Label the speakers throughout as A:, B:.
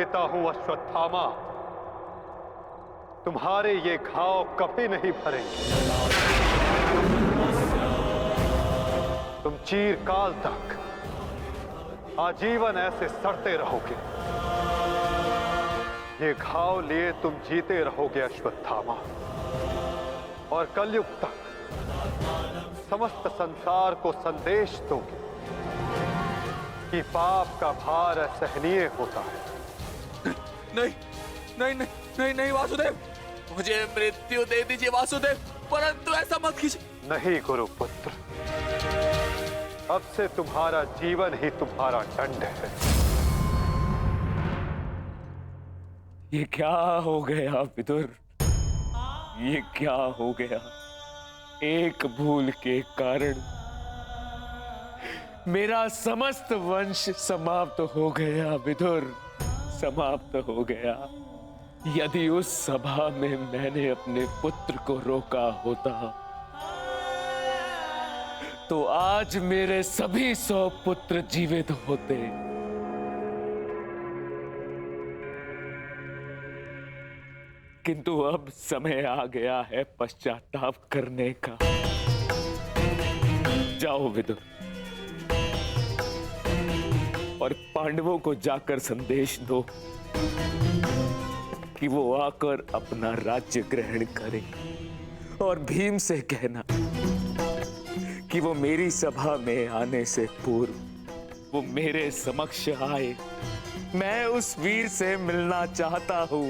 A: देता हूं अश्वत्थामा, तुम्हारे ये घाव कभी नहीं भरेंगे। तुम चिरकाल तक आजीवन ऐसे सड़ते रहोगे। ये घाव लिए तुम जीते रहोगे अश्वत्थामा, और कलयुग तक समस्त संसार को संदेश दोगे कि पाप का भार असहनीय होता है।
B: नहीं नहीं नहीं नहीं नहीं वासुदेव, मुझे मृत्यु दे दीजिए वासुदेव, परंतु ऐसा मत कीजिए।
A: नहीं गुरुपुत्र, अब से तुम्हारा जीवन ही तुम्हारा दंड है।
C: ये क्या हो गया विदुर, ये क्या हो गया? एक भूल के कारण मेरा समस्त वंश समाप्त हो गया विदुर, समाप्त हो गया। यदि उस सभा में मैंने अपने पुत्र को रोका होता तो आज मेरे सभी 100 पुत्र जीवित होते। किंतु अब समय आ गया है पश्चाताप करने का। जाओ विदुर, और पांडवों को जाकर संदेश दो कि वो आकर अपना राज्य ग्रहण करें, और भीम से कहना कि वो मेरी सभा में आने से पूर्व वो मेरे समक्ष आए। मैं उस वीर से मिलना चाहता हूं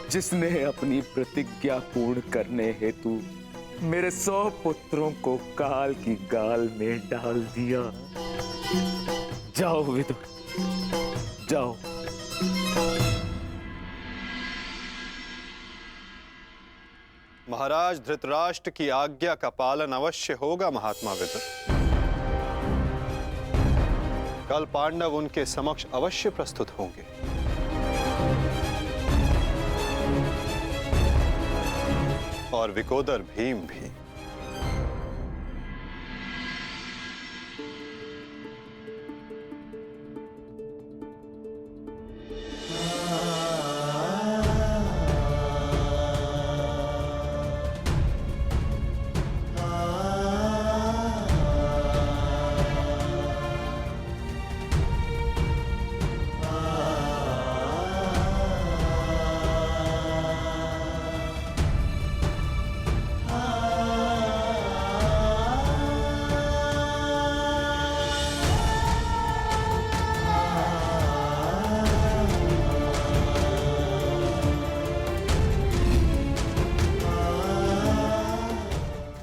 C: जिसने अपनी प्रतिज्ञा पूर्ण करने हेतु मेरे 100 पुत्रों को काल की गाल में डाल दिया। जाओ विदुर, जाओ।
A: महाराज धृतराष्ट्र की आज्ञा का पालन अवश्य होगा महात्मा विदुर। कल पांडव उनके समक्ष अवश्य प्रस्तुत होंगे। और विकोदर भीम भी।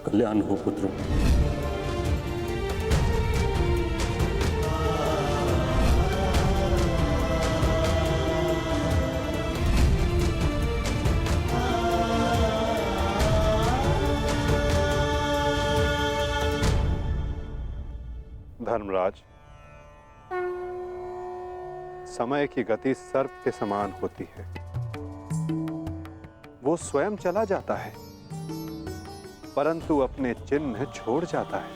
D: कल्याण हो पुत्रों।
A: धर्मराज, समय की गति सर्प के समान होती है। वो स्वयं चला जाता है परंतु अपने चिन्ह छोड़ जाता है।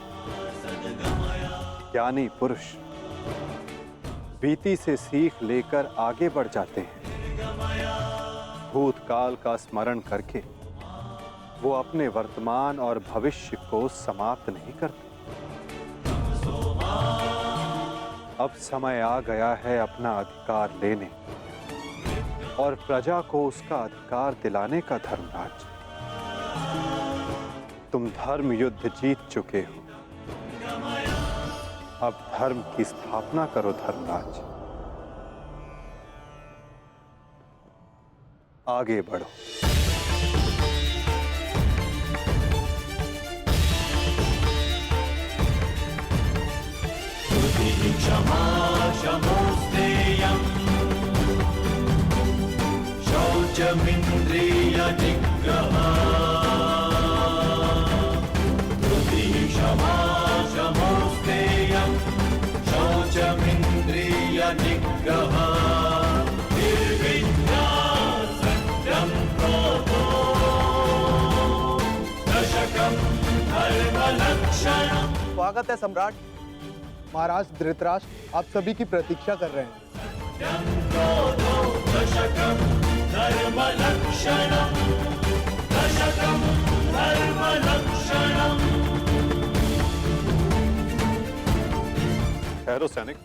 A: ज्ञानी पुरुष बीती से सीख लेकर आगे बढ़ जाते हैं। भूतकाल का स्मरण करके वो अपने वर्तमान और भविष्य को समाप्त नहीं करते। अब समय आ गया है अपना अधिकार लेने और प्रजा को उसका अधिकार दिलाने का। धर्मराज, तुम धर्म युद्ध जीत चुके हो, अब धर्म की स्थापना करो। धर्मराज, आगे बढ़ो।
E: क्षमा शमोस्तेयम् शौचमिन्द्रिय निग्रहः क्षमा शमोस्तेयम् शौचमिन्द्रिय निग्रहः निर्विद्या सत्यं क्रोधो दशकं धर्मलक्षणम्।
F: स्वागत है सम्राट। महाराज धृतराष्ट्र आप सभी की प्रतीक्षा कर रहे हैं।
E: रक्षणं दशकं धर्मरक्षणम्।
A: ठहरो सैनिक।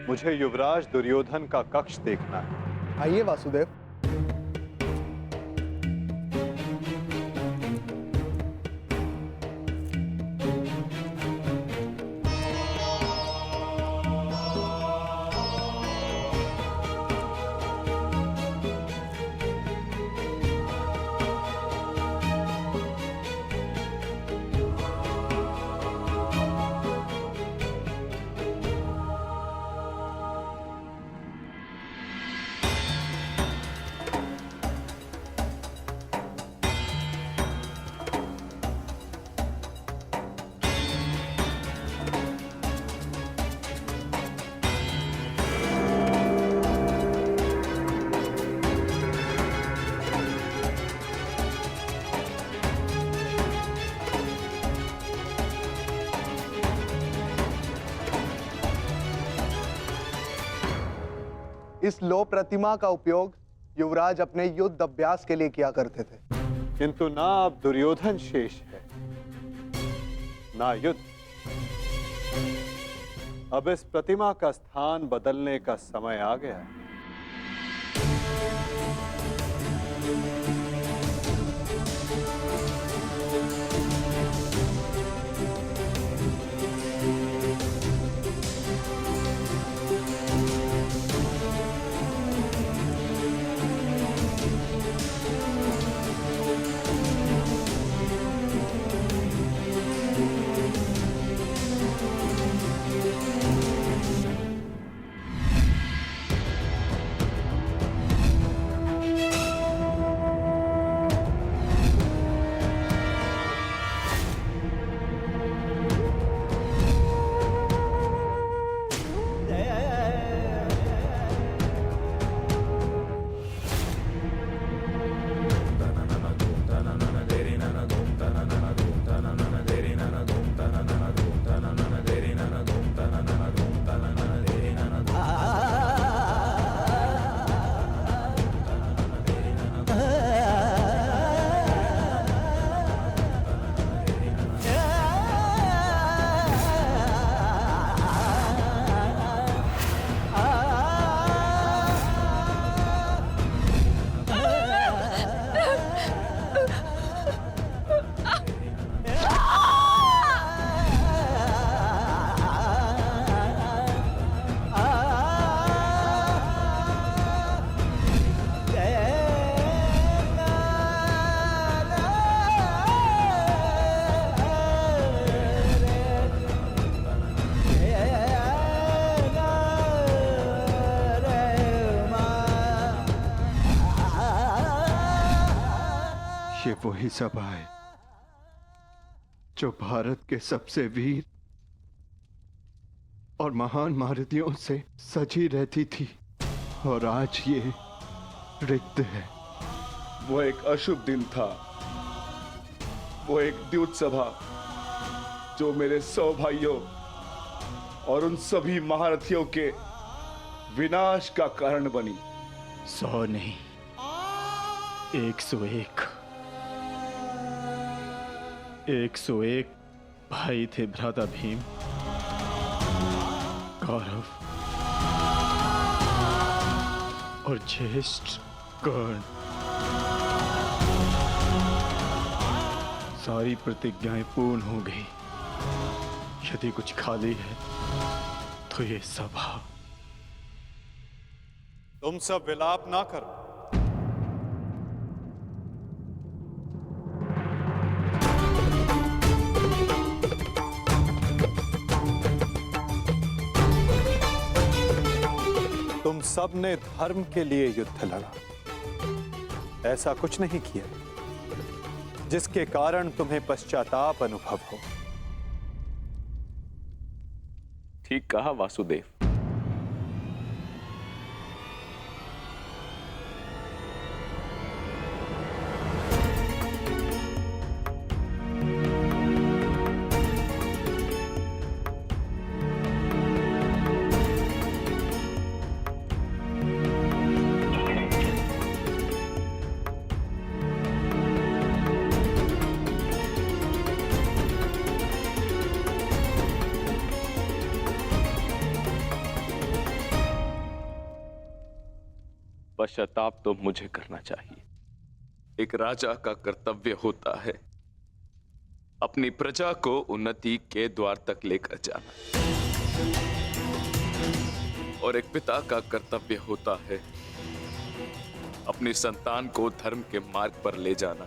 A: मुझे युवराज दुर्योधन का कक्ष देखना है।
F: आइए वासुदेव। इस लो प्रतिमा का उपयोग युवराज अपने युद्ध अभ्यास के लिए किया करते थे।
A: किंतु ना अब दुर्योधन शेष है, ना युद्ध। अब इस प्रतिमा का स्थान बदलने का समय आ गया है। ये वही सभा है जो भारत के सबसे वीर और महान महारथियों से सजी रहती थी, और आज ये रिक्त है।
G: वो एक अशुभ दिन था, वो एक द्यूत सभा जो मेरे 100 भाइयों और उन सभी महारथियों के विनाश का कारण बनी।
H: 100 नहीं, 101 101 भाई थे भ्राता भीम, कौरव और ज्येष्ठ कर्ण। सारी प्रतिज्ञाएं पूर्ण हो गई। यदि कुछ खाली है तो ये सभा।
A: तुम सब विलाप ना करो। तुम सब ने धर्म के लिए युद्ध लड़ा, ऐसा कुछ नहीं किया जिसके कारण तुम्हें पश्चाताप अनुभव हो।
C: ठीक कहा वासुदेव। पश्चाताप तो मुझे करना चाहिए। एक राजा का कर्तव्य होता है अपनी प्रजा को उन्नति के द्वार तक लेकर जाना, और एक पिता का कर्तव्य होता है अपनी संतान को धर्म के मार्ग पर ले जाना।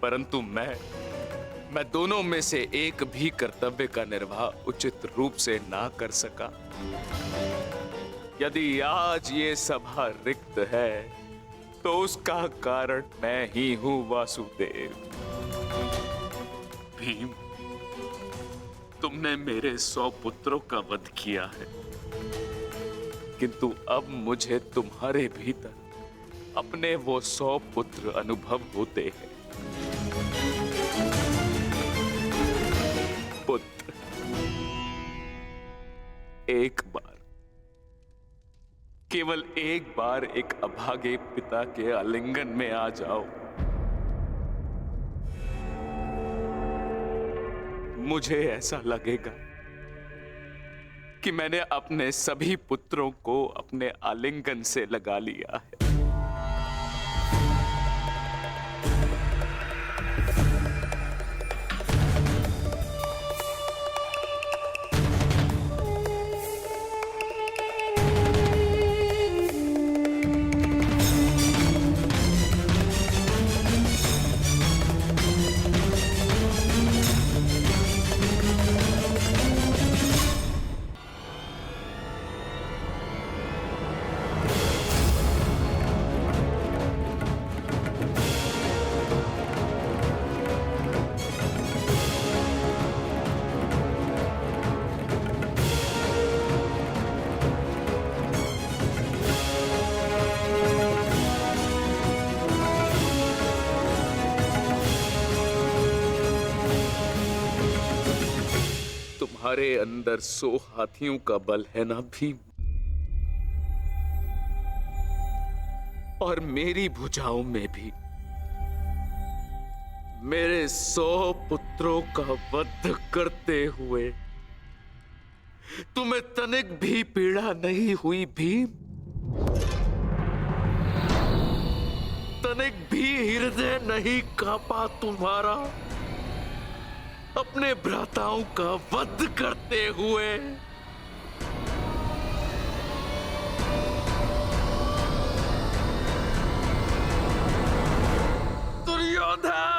C: परंतु मैं दोनों में से एक भी कर्तव्य का निर्वाह उचित रूप से ना कर सका। यदि आज ये सभा रिक्त है तो उसका कारण मैं ही हूं वासुदेव। भीम, तुमने मेरे 100 पुत्रों का वध किया है, किंतु अब मुझे तुम्हारे भीतर अपने वो 100 पुत्र अनुभव होते हैं। पुत्र, एक बार, केवल एक बार एक अभागे पिता के आलिंगन में आ जाओ। मुझे ऐसा लगेगा कि मैंने अपने सभी पुत्रों को अपने आलिंगन से लगा लिया है। तुम्हारे अंदर 100 हाथियों का बल है ना भीम, और मेरी भुजाओं में भी मेरे 100 पुत्रों का वध करते हुए तुम्हें तनिक भी पीड़ा नहीं हुई भीम? तनिक भी हृदय नहीं कांपा तुम्हारा अपने भ्राताओं का वध करते हुए? दुर्योधन,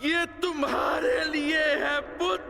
C: ये तुम्हारे लिए है पुत्र।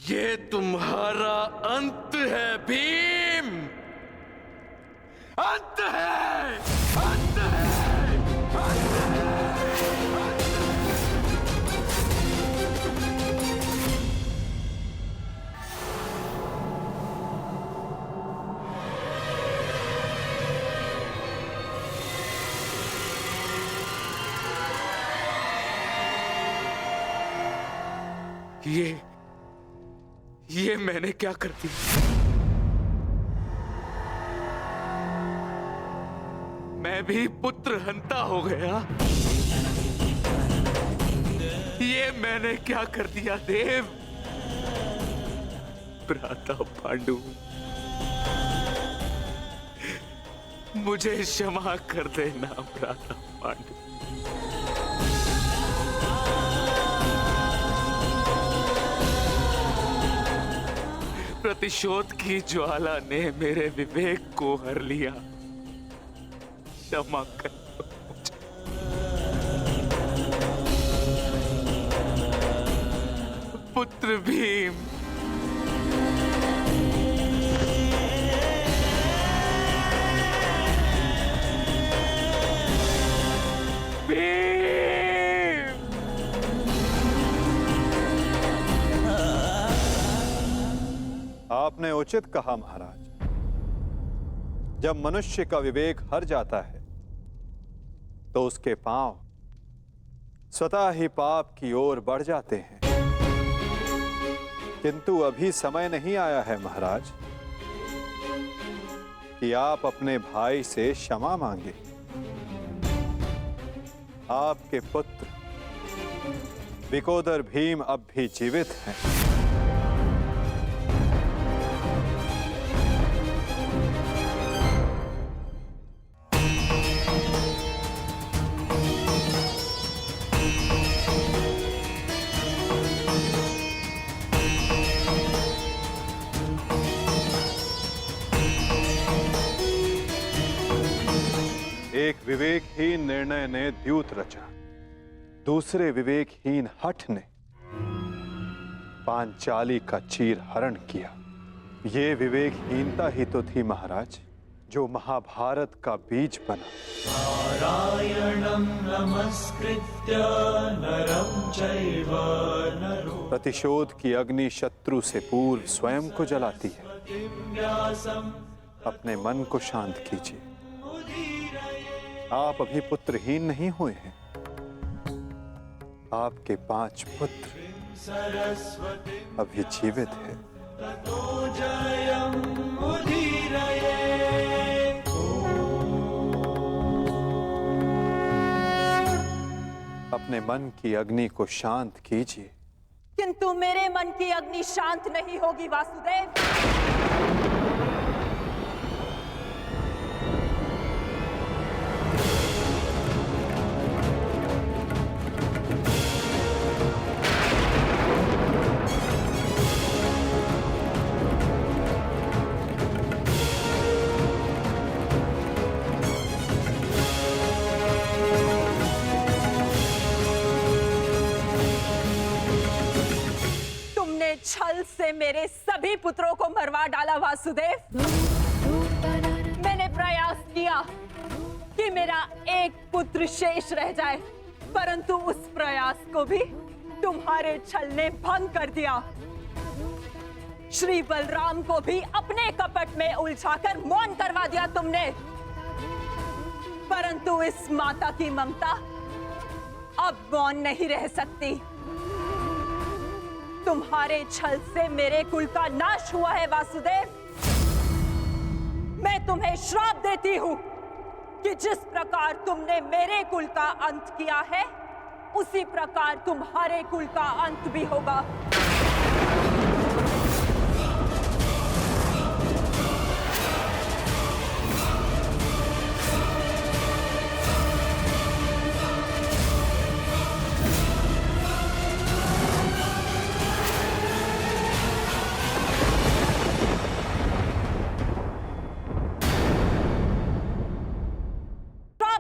C: ये तुम्हारा अंत है भीम, अंत है, अंत है, अंत है। ये मैंने क्या कर दिया? मैं भी पुत्र हंता हो गया। ये मैंने क्या कर दिया देव? भ्राता पांडु, मुझे क्षमा कर देना भ्राता पांडु। प्रतिशोध की ज्वाला ने मेरे विवेक को हर लिया। क्षमा कर मुझे। पुत्र भीम,
A: आपने उचित कहा महाराज। जब मनुष्य का विवेक हर जाता है तो उसके पांव स्वतः ही पाप की ओर बढ़ जाते हैं। किंतु अभी समय नहीं आया है महाराज कि आप अपने भाई से क्षमा मांगे। आपके पुत्र विकोदर भीम अब भी जीवित हैं। एक विवेकहीन निर्णय ने द्यूत रचा, दूसरे विवेकहीन हठ ने पांचाली का चीर हरण किया। ये विवेकहीनता ही तो थी महाराज जो महाभारत का बीज बना।
E: नारायणं नमस्कृत्य नरं चैव नरोत्तमं
A: प्रतिशोध की अग्नि शत्रु से पूर्व स्वयं को जलाती है।
E: व्यासं
A: अपने मन को शांत कीजिए। आप अभी पुत्रहीन नहीं हुए हैं। आपके 5 पुत्र
E: सरस्वती
A: अभी जीवित हैं।
E: ततो जयं मुदीरये।
A: अपने मन की अग्नि को शांत कीजिए।
I: किंतु मेरे मन की अग्नि शांत नहीं होगी वासुदेव। छल से मेरे सभी पुत्रों को मरवा डाला वासुदेव। मैंने प्रयास किया कि मेरा एक पुत्र शेष रह जाए, परंतु उस प्रयास को भी तुम्हारे छल ने भंग कर दिया। श्री बलराम को भी अपने कपट में उलझाकर मौन करवा दिया तुमने, परंतु इस माता की ममता अब मौन नहीं रह सकती। तुम्हारे छल से मेरे कुल का नाश हुआ है वासुदेव। मैं तुम्हें श्राप देती हूं कि जिस प्रकार तुमने मेरे कुल का अंत किया है, उसी प्रकार तुम्हारे कुल का अंत भी होगा।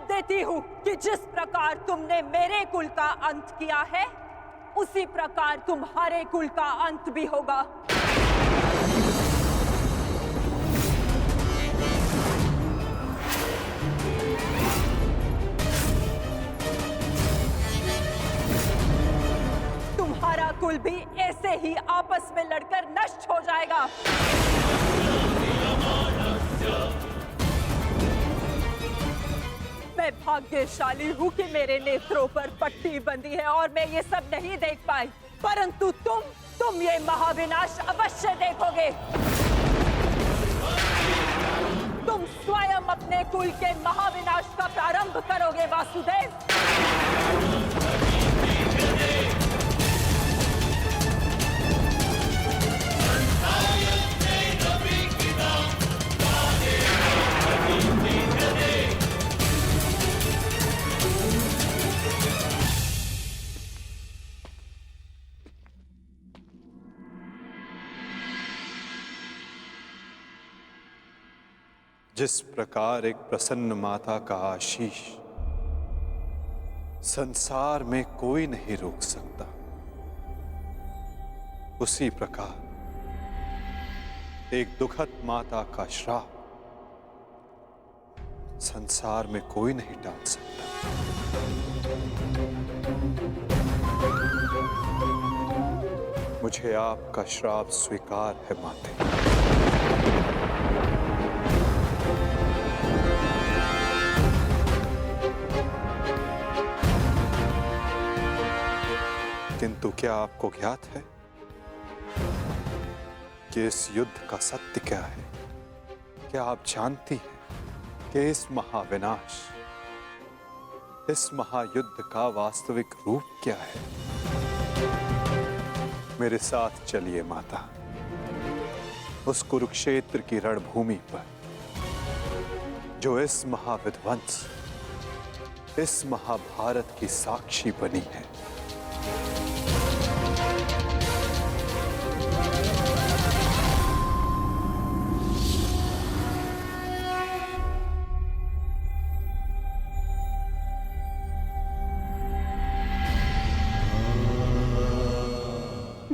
I: देती हूं कि जिस प्रकार तुमने मेरे कुल का अंत किया है, उसी प्रकार तुम्हारे कुल का अंत भी होगा। तुम्हारा कुल भी ऐसे ही आपस में लड़कर नष्ट हो जाएगा। मैं भाग्यशाली हूँ कि मेरे नेत्रों पर पट्टी बंधी है और मैं ये सब नहीं देख पाई, परंतु तुम ये महाविनाश अवश्य देखोगे। तुम स्वयं अपने कुल के महाविनाश का प्रारंभ करोगे वासुदेव।
A: जिस प्रकार एक प्रसन्न माता का आशीष संसार में कोई नहीं रोक सकता, उसी प्रकार एक दुखद माता का श्राप संसार में कोई नहीं टाल सकता। मुझे आपका श्राप स्वीकार है माते। किंतु क्या आपको ज्ञात है कि इस युद्ध का सत्य क्या है? क्या आप जानती हैं कि इस महाविनाश, इस महायुद्ध का वास्तविक रूप क्या है? मेरे साथ चलिए माता, उस कुरुक्षेत्र की रणभूमि पर जो इस महाविध्वंस, इस महाभारत की साक्षी बनी है।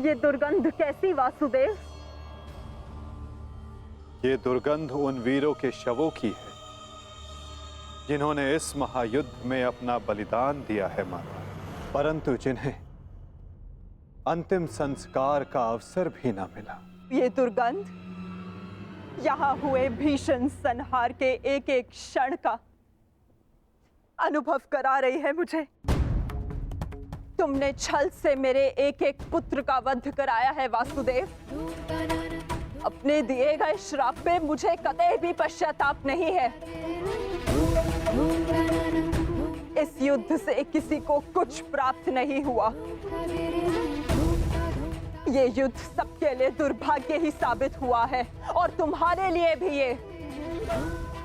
I: ये दुर्गंध कैसी वासुदेव?
A: ये दुर्गंध उन वीरों के शवों की है जिन्होंने इस महायुद्ध में अपना बलिदान दिया है माता, परंतु जिन्हें अंतिम संस्कार का अवसर भी ना मिला।
I: ये दुर्गंध यहाँ हुए भीषण संहार के एक एक क्षण का अनुभव करा रही है मुझे। तुमने छल से मेरे एक एक पुत्र का वध कराया है वासुदेव। अपने दिए गए श्राप पे मुझे कतई भी पश्चाताप नहीं है। इस युद्ध से किसी को कुछ प्राप्त नहीं हुआ। ये युद्ध सबके लिए दुर्भाग्य ही साबित हुआ है और तुम्हारे लिए भी ये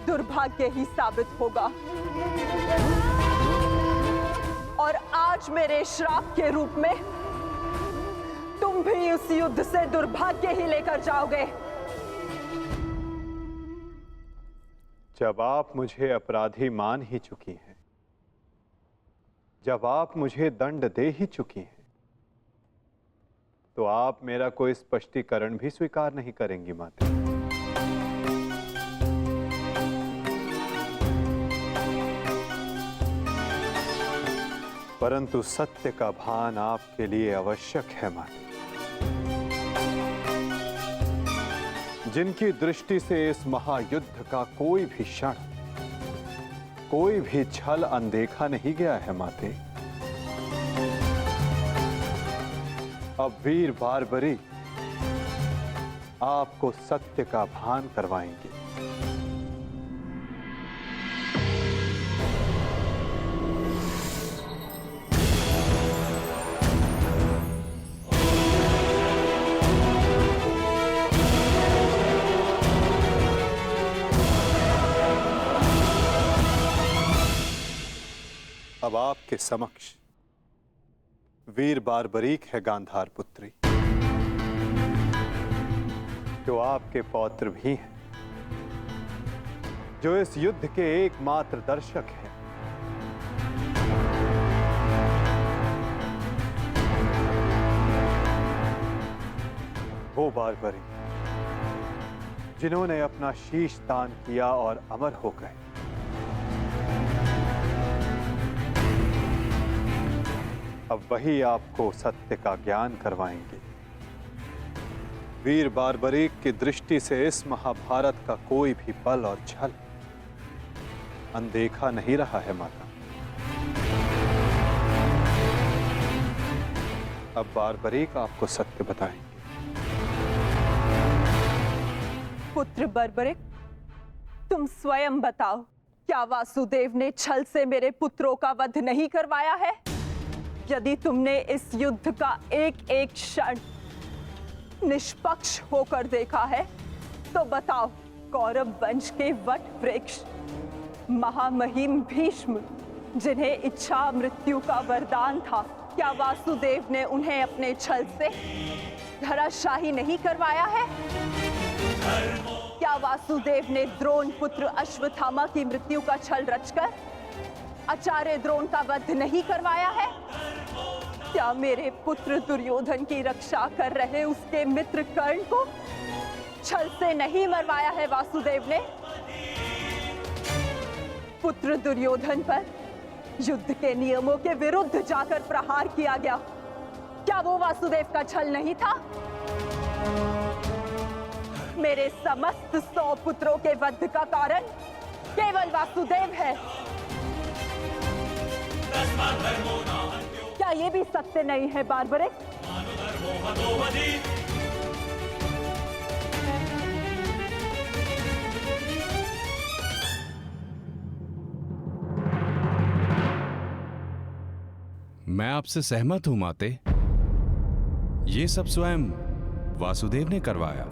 I: दुर्भाग्य ही साबित होगा। और आज मेरे श्राप के रूप में तुम भी उस युद्ध से दुर्भाग्य ही लेकर जाओगे।
A: जब आप मुझे अपराधी मान ही चुकी हैं, जब आप मुझे दंड दे ही चुकी हैं, तो आप मेरा कोई स्पष्टीकरण भी स्वीकार नहीं करेंगी माता। परंतु सत्य का भान आपके लिए आवश्यक है माता। जिनकी दृष्टि से इस महायुद्ध का कोई भी क्षण, कोई भी छल अनदेखा नहीं गया है माते। अब वीर बारबरी आपको सत्य का भान करवाएंगे। अब आपके समक्ष वीर बारबरीक है गांधार पुत्री, जो आपके पौत्र भी हैं, जो इस युद्ध के एकमात्र दर्शक हैं। वो बारबरी जिन्होंने अपना शीश दान किया और अमर हो गए। अब वही आपको सत्य का ज्ञान करवाएंगे। वीर बारबरीक की दृष्टि से इस महाभारत का कोई भी पल और छल अनदेखा नहीं रहा है माता। अब बारबरीक आपको सत्य बताएंगे।
I: पुत्र बर्बरिक, तुम स्वयं बताओ, क्या वासुदेव ने छल से मेरे पुत्रों का वध नहीं करवाया है? यदि तुमने इस युद्ध का एक एक क्षण निष्पक्ष होकर देखा है, तो बताओ, कौरव वंश के वट वृक्ष महामहिम भीष्म, जिन्हें इच्छा मृत्यु का वरदान था, क्या वासुदेव ने उन्हें अपने छल से धराशाही नहीं करवाया है? क्या वासुदेव ने द्रोण पुत्र अश्वत्थामा की मृत्यु का छल रचकर आचार्य द्रोण का वध नहीं करवाया है? क्या मेरे पुत्र दुर्योधन की रक्षा कर रहे उसके मित्र कर्ण को छल से नहीं मरवाया है वासुदेव ने? पुत्र दुर्योधन पर युद्ध के नियमों के विरुद्ध जाकर प्रहार किया गया, क्या वो वासुदेव का छल नहीं था? मेरे समस्त 100 पुत्रों के वध का कारण केवल वासुदेव है। क्या ये भी सत्य नहीं है बार्बरिक?
J: मैं आपसे सहमत हूं माते। ये सब स्वयं वासुदेव ने करवाया।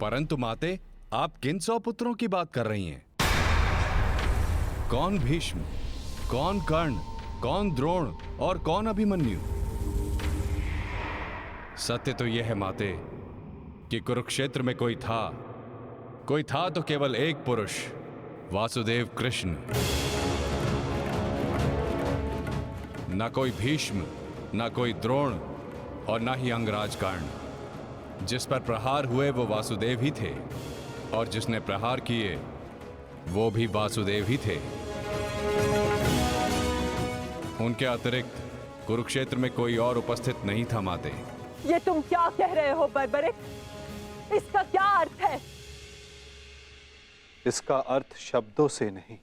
J: परंतु माते, आप किन 100 पुत्रों की बात कर रही हैं? कौन भीष्म, कौन कर्ण, कौन द्रोण और कौन अभिमन्यु? सत्य तो यह है माते कि कुरुक्षेत्र में कोई था तो केवल एक पुरुष, वासुदेव कृष्ण। न कोई भीष्म, न कोई द्रोण और न ही अंगराज कर्ण। जिस पर प्रहार हुए वो वासुदेव ही थे, और जिसने प्रहार किए वो भी वासुदेव ही थे। उनके अतिरिक्त कुरुक्षेत्र में कोई और उपस्थित नहीं था माते।
I: ये तुम क्या कह रहे हो बर्बरिक? इसका क्या अर्थ है?
A: इसका अर्थ शब्दों से नहीं,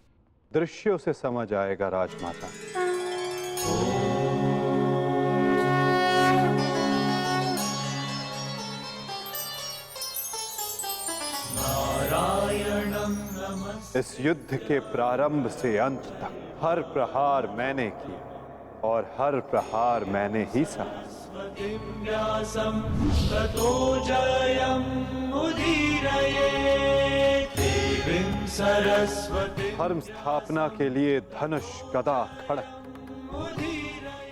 A: दृश्यों से समझ आएगा राजमाता। इस युद्ध के प्रारंभ से अंत तक हर प्रहार मैंने किया और हर प्रहार मैंने ही सहा।
E: व्यासं ततो जयम् उदीरये देवीं सरस्वती।
A: धर्म स्थापना के लिए धनुष, गदा, खड्ग,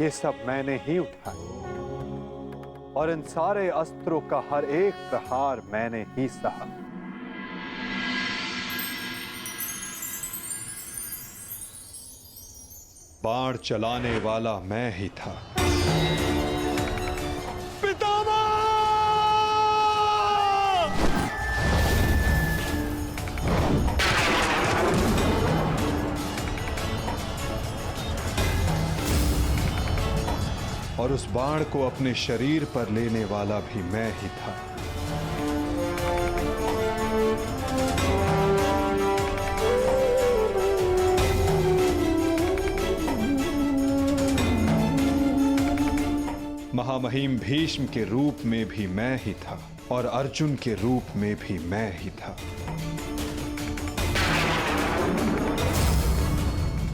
A: ये सब मैंने ही उठाए और इन सारे अस्त्रों का हर एक प्रहार मैंने ही सहा। बाण चलाने वाला मैं ही था। और उस बाण को अपने शरीर पर लेने वाला भी मैं ही था। महामहिम भीष्म के रूप में भी मैं ही था और अर्जुन के रूप में भी मैं ही था।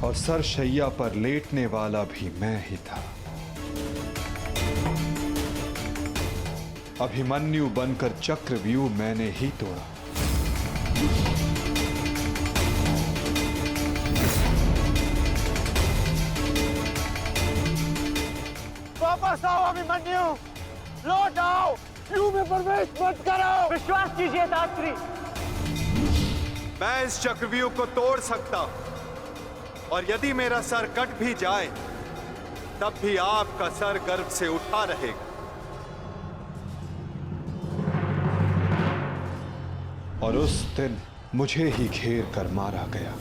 A: और सरशैया पर लेटने वाला भी मैं ही था। अभिमन्यु बनकर चक्रव्यूह मैंने ही तोड़ा।
F: वापस आओ अभिमन्यु, लौट आओ, व्यूह में प्रवेश मत करो। विश्वास कीजिए दात्री,
A: मैं इस चक्रव्यूह को तोड़ सकता और यदि मेरा सर कट भी जाए तब भी आपका सर गर्व से उठा रहेगा। और उस दिन मुझे ही घेर कर मारा गया।